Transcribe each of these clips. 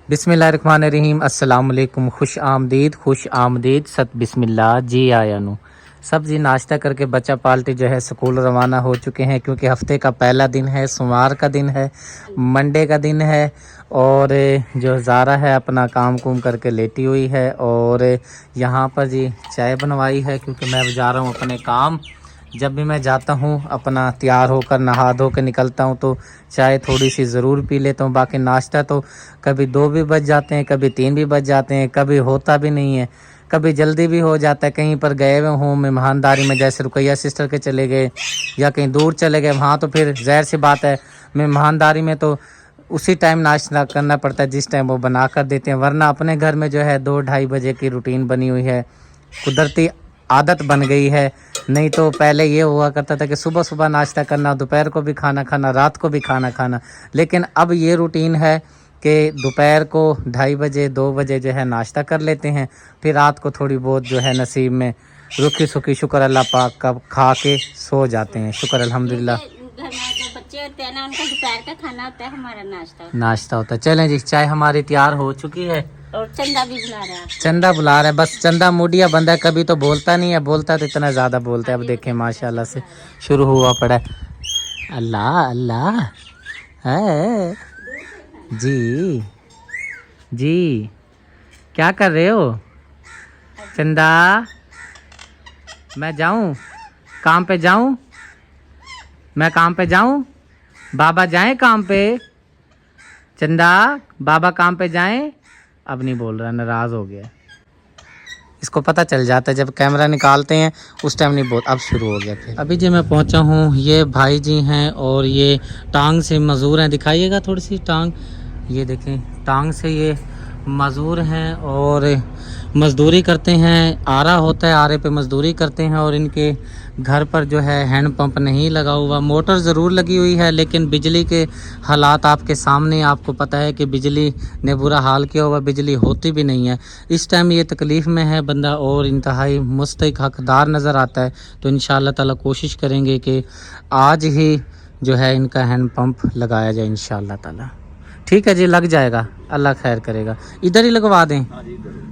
बिस्मिल्लाहिर्रहमानिर्रहीम अस्सलाम वालेकुम। खुश आमदीद सत बिस्मिल्लाह जी आया नु सब जी नाश्ता करके बच्चा पार्टी जो है स्कूल रवाना हो चुके हैं, क्योंकि हफ्ते का पहला दिन है, सोमवार का दिन है, मंडे का दिन है। और जो ज़ारा है अपना काम कुम करके लेटी हुई है और यहाँ पर जी चाय बनवाई है, क्योंकि मैं जा रहा हूँ अपने काम। जब भी मैं जाता हूँ अपना तैयार होकर नहा धो के निकलता हूँ तो चाय थोड़ी सी ज़रूर पी लेता हूँ। बाकी नाश्ता तो कभी 2 भी बज जाते हैं, कभी 3 भी बज जाते हैं, कभी होता भी नहीं है, कभी जल्दी भी हो जाता है। कहीं पर गए हुए हों मेहमानदारी में, जैसे रुकैया सिस्टर के चले गए या कहीं दूर चले गए, वहाँ तो फिर ज़ाहिर सी बात है मेहमानदारी में तो उसी टाइम नाश्ता करना पड़ता है जिस टाइम वो बना कर देते हैं। वरना अपने घर में जो है 2-2:30 बजे की रूटीन बनी हुई है, कुदरती आदत बन गई है। नहीं तो पहले ये हुआ करता था कि सुबह सुबह नाश्ता करना, दोपहर को भी खाना खाना, रात को भी खाना खाना। लेकिन अब ये रूटीन है कि दोपहर को 2:30 बजे 2 बजे जो है नाश्ता कर लेते हैं, फिर रात को थोड़ी बहुत जो है नसीब में रुखी सुखी शुक्र अल्लाह पाक का खा के सो जाते हैं। शुक्र अल्हम्दुलिल्लाह। घर में जो बच्चे होते हैं ना, उनका दोपहर का खाना होता है, हमारा नाश्ता होता है। चलें जी, चाय हमारी तैयार हो चुकी है और चंदा भी बुला रहा है। चंदा बुला रहा है, बस चंदा मूडिया बंदा है, कभी तो बोलता नहीं है, बोलता तो इतना ज़्यादा बोलता है। अब देखें माशाल्लाह से शुरू हुआ पड़ा है। अल्लाह अल्लाह है जी जी। क्या कर रहे हो चंदा? मैं जाऊं काम पे, जाऊं मैं काम पे जाऊं? बाबा जाएं काम पे? चंदा बाबा काम पे जाएं? अब नहीं बोल रहा, नाराज़ हो गया। इसको पता चल जाता है जब कैमरा निकालते हैं उस टाइम नहीं बोल। अब शुरू हो गया फिर। अभी जी मैं पहुंचा हूं, ये भाई जी हैं और ये टांग से मज़दूर हैं। दिखाइएगा थोड़ी सी टांग, ये देखें टांग से ये मज़दूर हैं और मज़दूरी करते हैं। आरा होता है, आरे पे मज़दूरी करते हैं और इनके घर पर जो है हैंड पंप नहीं लगा हुआ। मोटर ज़रूर लगी हुई है, लेकिन बिजली के हालात आपके सामने, आपको पता है कि बिजली ने बुरा हाल किया हुआ, बिजली होती भी नहीं है। इस टाइम ये तकलीफ़ में है बंदा और इंतहाई मुस्तहिक हकदार नज़र आता है। तो इंशाअल्लाह ताला कोशिश करेंगे कि आज ही जो है इनका हैंड पंप लगाया जाए इंशाअल्लाह ताला। ठीक है जी, लग जाएगा, अल्लाह खैर करेगा। इधर ही लगवा दें?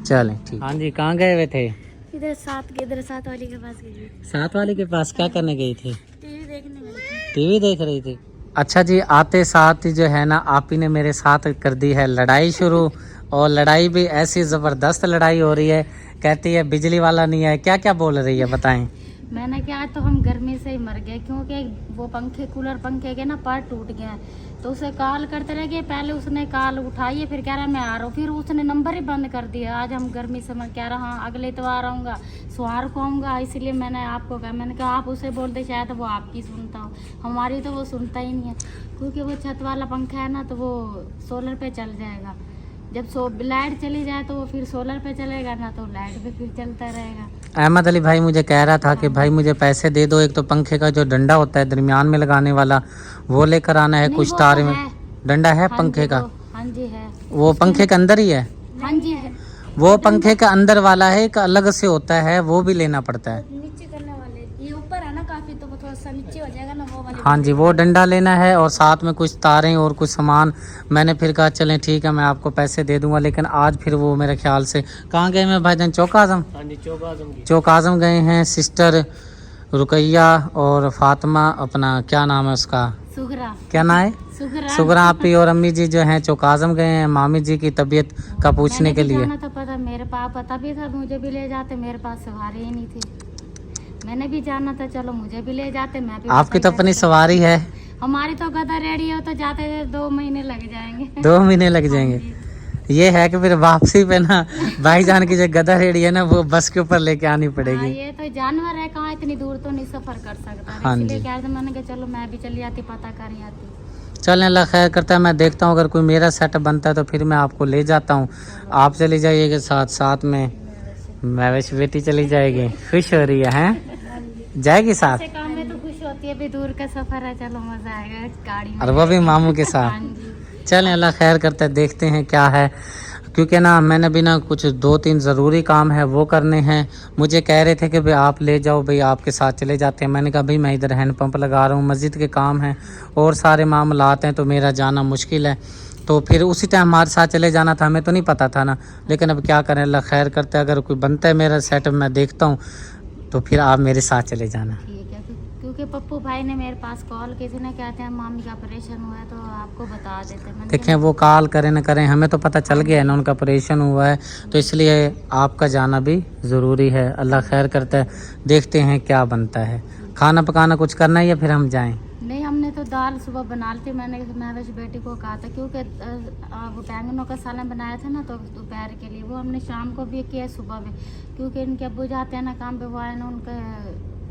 चलें ठीक। हाँ जी, कहाँ गए हुए थे? इधर साथ वाली के पास गई। साथ वाले के पास क्या करने गई थी? टीवी देखने गई थी। टीवी देख रही थी। अच्छा जी, आते साथ ही जो है ना आप ही ने मेरे साथ कर दी है लड़ाई शुरू, और लड़ाई भी ऐसी ज़बरदस्त लड़ाई हो रही है। कहती है बिजली वाला नहीं है, क्या क्या बोल रही है बताएं। मैंने क्या, तो हम गर्मी से ही मर गए, क्योंकि वो कूलर पंखे के ना पार्ट टूट गए हैं। तो उसे कॉल करते रह गए, पहले उसने कॉल उठाई है, फिर कह रहा मैं आ रहा हूँ, फिर उसने नंबर ही बंद कर दिया। आज हम गर्मी से मैं कह रहा हाँ अगले इतवार आऊँगा, सोमवार को आऊँगा, इसलिए मैंने आपको कहा। मैंने कहा आप उसे बोलते शायद वो आपकी सुनता हो, हमारी तो वो सुनता ही नहीं है, क्योंकि वो छत वाला पंखा है ना, तो वो सोलर पे चल जाएगा। जब लाइट चली जाए तो वो फिर सोलर पे चलेगा ना, तो लाइट पे फिर चलता रहेगा। अहमद अली भाई मुझे कह रहा था कि भाई मुझे पैसे दे दो, एक तो पंखे का जो डंडा होता है दरमियान में लगाने वाला वो लेकर आना है, कुछ तार में डंडा है पंखे का। हाँ जी है। वो पंखे के अंदर ही है? हाँ जी है। वो पंखे के अंदर वाला है, एक अलग से होता है, वो भी लेना पड़ता है। नीचे करने वाले, ये ऊपर है ना काफी, तो वो थोड़ा सा नीचे हो जाएगा ना, वो वाले। हाँ जी, वो डंडा लेना है और साथ में कुछ तारें और कुछ सामान। मैंने फिर कहा चलें ठीक है, मैं आपको पैसे दे दूंगा। लेकिन आज फिर वो मेरे ख्याल से कहाँ गए मैं भाईजान? चौक आज़म। हाँ जी, चौक आज़म गए हैं। सिस्टर रुकैया और फातिमा, अपना क्या नाम है उसका, सुगरा, क्या नाम है? सुगरा आपी और अम्मी जी जो हैं चौक आज़म गए हैं मामी जी की तबीयत का पूछने के लिए। तो पता मेरे पास पता भी था, मुझे भी ले जाते, मेरे पास सवारी ही नहीं थी। मैंने भी जाना था, चलो मुझे भी ले जाते, मैं भी। आपकी तो अपनी सवारी है, हमारी तो गधा रेडी हो तो जाते थे 2 महीने लग जाएंगे। 2 महीने लग जाएंगे। ये है कि फिर वापसी पे ना भाईजान की जो गधा रेडी है ना वो बस के ऊपर लेके आनी पड़ेगी। ये तो जानवर है, कहाँ इतनी दूर तो नहीं सफर कर सकता। हाँ इसलिए क्या था, मैंने कहा चलो मैं भी चली आती, पता कर आती। चलें, अल्लाह खैर करता है। मैं देखता हूँ अगर कोई मेरा सेटअप बनता है तो फिर मैं आपको ले जाता हूँ। आप चली जाइएगा साथ, साथ में महवेश बेटी चली जाएगी। खुश हो रही है, हैं? जाएगी साथ? काम में तो खुश होती है, भी दूर का सफर है, चलो मजा आएगा गाड़ी में, और वो भी मामू के साथ। चलें, अल्लाह खैर करता है, देखते हैं क्या है। क्योंकि ना मैंने भी ना कुछ 2-3 ज़रूरी काम है वो करने हैं। मुझे कह रहे थे कि भाई आप ले जाओ, भाई आपके साथ चले जाते हैं। मैंने कहा भाई मैं इधर हैंड पंप लगा रहा हूँ, मस्जिद के काम हैं और सारे मामलात हैं, तो मेरा जाना मुश्किल है। तो फिर उसी टाइम हमारे साथ चले जाना था, हमें तो नहीं पता था ना। लेकिन अब क्या करें, अल्लाह खैर करता है, अगर कोई बनता है मेरा सेटअप मैं देखता हूँ तो फिर आप मेरे साथ चले जाना। ठीक है, क्योंकि पप्पू भाई ने मेरे पास कॉल की थी ना, कहते हैं मामी का ऑपरेशन हुआ है तो आपको बता देते। मैंने देखें वो कॉल करें न करें, हमें तो पता चल गया है ना उनका ऑपरेशन हुआ है, तो इसलिए आपका जाना भी ज़रूरी है। अल्लाह खैर करता है, देखते हैं क्या बनता है। खाना पकाना कुछ करना है या फिर हम जाएं? नहीं, हमने तो दाल सुबह बना ली थी। मैंने महवेश बेटी को कहा था, क्योंकि वो बैंगनों का सालन बनाया था ना, तो दोपहर के लिए वो हमने शाम को भी किया, सुबह भी, क्योंकि इनके अब्बू जाते हैं ना काम पे, वो आए ना, उनका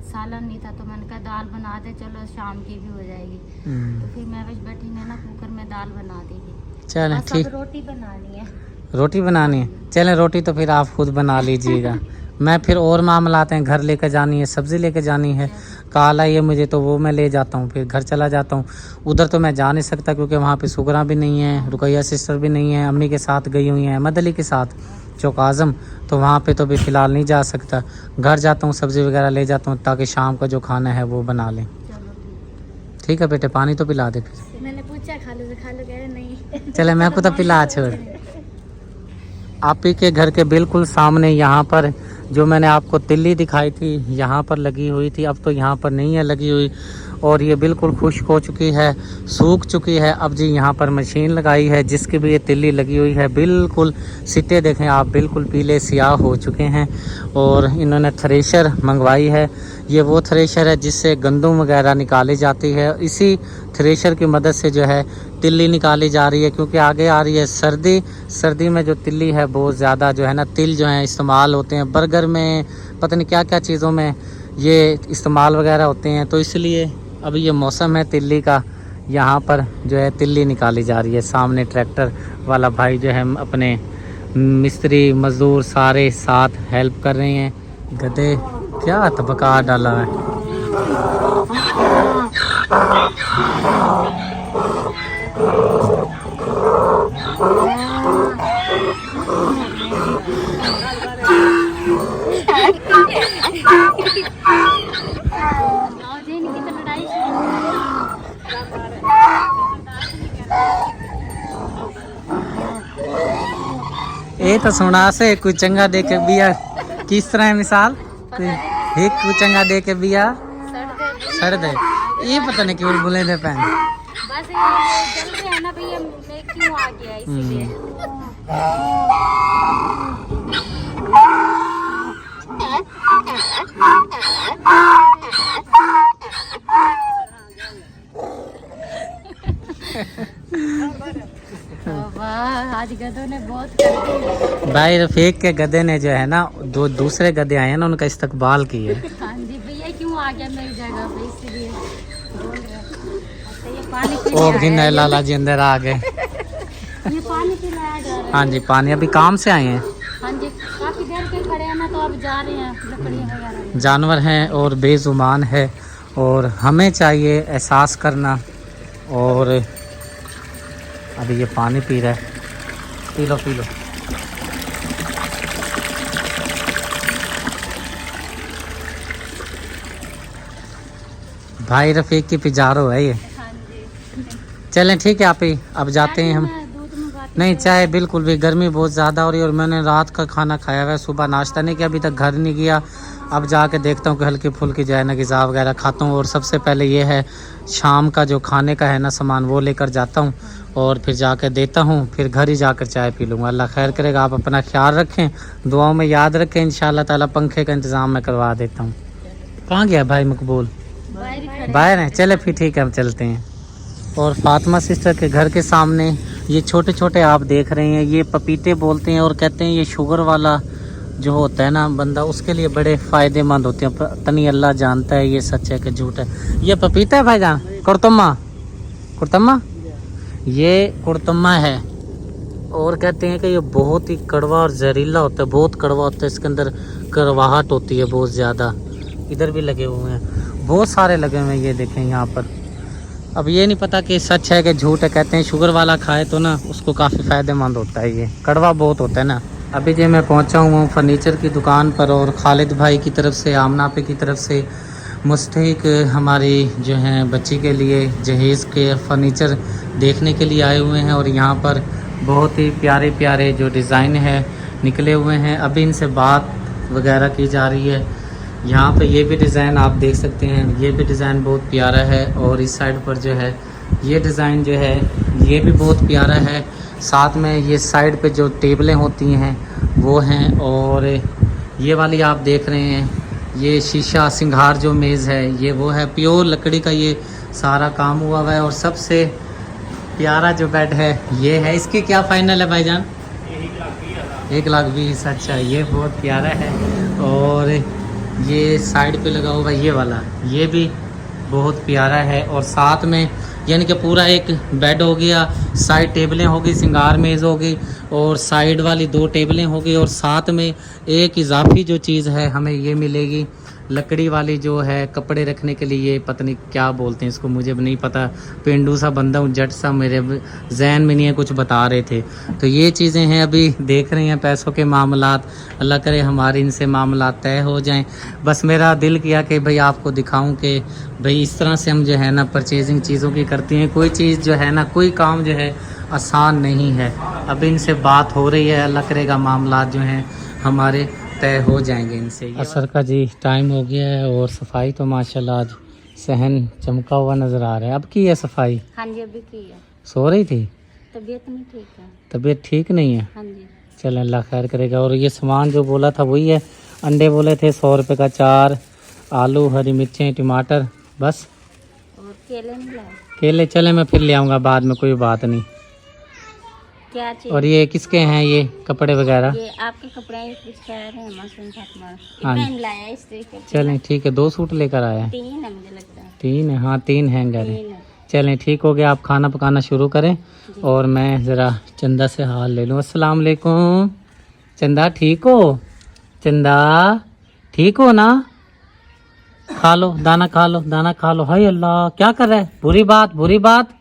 सालन नहीं था, तो मैंने कहा दाल बना दे, चलो शाम की भी हो जाएगी। तो फिर महवेश बेटी ने ना कुकर में दाल बना दी थी। चलें ठीक, रोटी बनानी है। रोटी बनानी है, चलें रोटी तो फिर आप खुद बना लीजिएगा। मैं फिर और मामलाते हैं, घर लेकर जानी है, सब्ज़ी लेकर जानी है, काला ये मुझे, तो वो मैं ले जाता हूँ, फिर घर चला जाता हूँ। उधर तो मैं जा नहीं सकता क्योंकि वहाँ पे सुगरा भी नहीं है, रुकैया सिस्टर भी नहीं है, अम्मी के साथ गई हुई हैं, अहमद अली के साथ चौक आज़म, तो वहाँ पे तो भी फ़िलहाल नहीं जा सकता। घर जाता हूँ, सब्ज़ी वगैरह ले जाता हूँ ताकि शाम का जो खाना है वो बना लें। ठीक है बेटे, पानी तो पिला दे फिर। मैंने पूछा खा लो कह रहे नहीं। चले मैं को तो पिला छोड़। आप ही के घर के बिल्कुल सामने यहाँ पर जो मैंने आपको तिल्ली दिखाई थी, यहाँ पर लगी हुई थी, अब तो यहाँ पर नहीं है लगी हुई, और ये बिल्कुल खुश्क हो चुकी है, सूख चुकी है। अब जी यहाँ पर मशीन लगाई है जिसकी भी ये तिल्ली लगी हुई है, बिल्कुल सिट्टे देखें आप, बिल्कुल पीले सियाह हो चुके हैं। और इन्होंने थ्रेशर मंगवाई है, ये वो थ्रेशर है जिससे गंदम वगैरह निकाली जाती है। इसी थ्रेशर की मदद से जो है तिल्ली निकाली जा रही है, क्योंकि आगे आ रही है सर्दी। सर्दी में जो तिल्ली है बहुत ज़्यादा जो है ना, तिल जो है इस्तेमाल होते हैं बर्गर में, पता नहीं क्या क्या चीज़ों में ये इस्तेमाल वगैरह होते हैं, तो इसलिए अभी ये मौसम है तिल्ली का, यहाँ पर जो है तिल्ली निकाली जा रही है। सामने ट्रैक्टर वाला भाई जो है अपने मिस्त्री मज़दूर सारे साथ हेल्प कर रहे हैं। गधे क्या तबका डाला है। ये तो सुना से कोई चंगा दे के बिया किस तरह है, मिसाल एक कोई चंगा दे के बिया सड़ दे, ये पता नहीं क्यों बोले थे पहन। बस ये जल रहे हैं ना भैया, मैं क्यों आ गया इसीलिए। आज गधों ने बहुत कर दी भाई रफीक के गधे ने जो है ना, दो दूसरे गधे आए हैं ना, उनका इस्तकबाल किया। हाँ जी भैया, क्यों आ गया मेरी जगह पे, इसीलिए बोल रहे हैं। अच्छा, ये पानी और जी नए लाला जी अंदर आ गए। ये पानी पिलाया जा रहा है। हाँ जी, पानी अभी काम से आए हैं। हाँ जी, काफी देर के खड़े हैं ना, तो अब जा रहे हैं लकड़ियाँ वगैरह। जानवर हैं और बेजुबान है, और हमें चाहिए एहसास करना। और अभी ये पानी पी रहा है, पी लो पी लो। भाई रफीक की पिजारो है ये। हाँ जी, चलें ठीक है आप ही, अब जाते हैं हम। दूध मंगाती नहीं चाय बिल्कुल भी, गर्मी बहुत ज़्यादा हो रही है, और मैंने रात का खाना खाया हुआ है, सुबह नाश्ता नहीं किया, अभी तक घर नहीं गया। अब जाके देखता हूँ कि हल्की फुल्की जो है ना ग़िज़ा वगैरह खाता हूँ, और सबसे पहले ये है शाम का जो खाने का है ना सामान, वो लेकर जाता हूँ, और फिर जाकर देता हूँ, फिर घर ही जाकर चाय पी लूँगा। अल्लाह खैर करेगा, आप अपना ख्याल रखें, दुआओं में याद रखें। इंशाअल्लाह ताला पंखे का इंतज़ाम मैं करवा देता हूँ। कहाँ गया भाई मकबूल? बाहर है, चले फिर ठीक है, हम चलते हैं। और फातिमा सिस्टर के घर के सामने ये छोटे छोटे आप देख रहे हैं, ये पपीते बोलते हैं, और कहते हैं ये शुगर वाला जो होता है ना बंदा, उसके लिए बड़े फ़ायदेमंद होते हैं। पता नहीं अल्लाह जानता है ये सच है कि झूठ है। ये पपीता है भाईजान, कुरतम्मा, कुरतम्मा, ये कुरतम्मा है, और कहते हैं कि ये बहुत ही कड़वा और जहरीला होता है, बहुत कड़वा होता है, इसके अंदर कड़वाहट होती है बहुत ज़्यादा। इधर भी लगे हुए हैं, बहुत सारे लगे हुए हैं, ये देखें यहाँ पर। अब ये नहीं पता कि सच है कि झूठ है। कहते हैं शुगर वाला खाए तो ना उसको काफ़ी फ़ायदेमंद होता है, ये कड़वा बहुत होता है ना। अभी जो मैं पहुंचा हूँ फर्नीचर की दुकान पर, और खालिद भाई की तरफ से, आमना पे की तरफ से मुस्तहिक हमारी जो है बच्ची के लिए जहेज़ के फर्नीचर देखने के लिए आए हुए हैं और यहाँ पर बहुत ही प्यारे प्यारे जो डिज़ाइन है निकले हुए हैं। अभी इनसे बात वगैरह की जा रही है। यहाँ पे ये भी डिज़ाइन आप देख सकते हैं, ये भी डिज़ाइन बहुत प्यारा है। और इस साइड पर जो है ये डिज़ाइन जो है ये भी बहुत प्यारा है। साथ में ये साइड पे जो टेबलें होती हैं वो हैं। और ये वाली आप देख रहे हैं ये शीशा सिंगार जो मेज़ है ये वो है, प्योर लकड़ी का ये सारा काम हुआ हुआ है। और सबसे प्यारा जो बेड है ये है। इसकी क्या फाइनल है भाईजान? 1,20,000। अच्छा, ये बहुत प्यारा है। और ये साइड पे लगा हुआ ये वाला ये भी बहुत प्यारा है। और साथ में यानी कि पूरा एक बेड हो गया, साइड टेबलें हो गई, सिंगार मेज़ हो गई और साइड वाली 2 टेबलें हो गई। और साथ में एक इजाफी जो चीज़ है हमें ये मिलेगी लकड़ी वाली जो है कपड़े रखने के लिए, पता नहीं क्या बोलते हैं इसको, मुझे भी नहीं पता। पेंडू सा बंदा हूँ, जट सा मेरे जहन में नहीं है, कुछ बता रहे थे। तो ये चीज़ें हैं, अभी देख रहे हैं पैसों के मामलात। अल्लाह करे हमारे इनसे मामलात तय हो जाएं। बस मेरा दिल किया कि भाई आपको दिखाऊं कि भाई इस तरह से हम जो है ना परचेजिंग चीज़ों की करते हैं। कोई चीज़ जो है ना, कोई काम जो है आसान नहीं है। अभी इनसे बात हो रही है, अल्लाह करेगा मामलात जो हैं हमारे तय हो जाएंगे इनसे। असर का जी टाइम हो गया है और सफाई तो माशाल्लाह आज सहन चमका हुआ नज़र आ रहा है। अब की है सफाई? हाँ जी, अभी की है। सो रही थी? तबीयत नहीं ठीक है। तबीयत ठीक नहीं है? हाँ जी। चल अल्लाह खैर करेगा। और ये सामान जो बोला था वही है? अंडे बोले थे 100 रुपये का 4, आलू, हरी मिर्चें, टमाटर, बस। और केले नहीं लाए? केले चले मैं फिर ले आऊँगा बाद में, कोई बात नहीं। क्या चाहिए? और ये किसके हैं ये कपड़े वगैरह? ये आपके कपड़े हैं मासूम फातिमा। हाँ। इब्राहिम लाया इस तरीके से। चलें ठीक है, 2 सूट लेकर आया? 3 है मुझे लगता है। 3 है? हाँ 3 हैं घर। 3 है। चलें ठीक हो गया, आप खाना पकाना शुरू करें और मैं ज़रा चंदा से हाल ले लूँ। अस्सलाम वालेकुम। चंदा ठीक हो? चंदा ठीक हो ना? खा लो दाना, खा लो दाना, खा लो। हाय अल्लाह, क्या कर रहा है? बुरी बात, बुरी बात।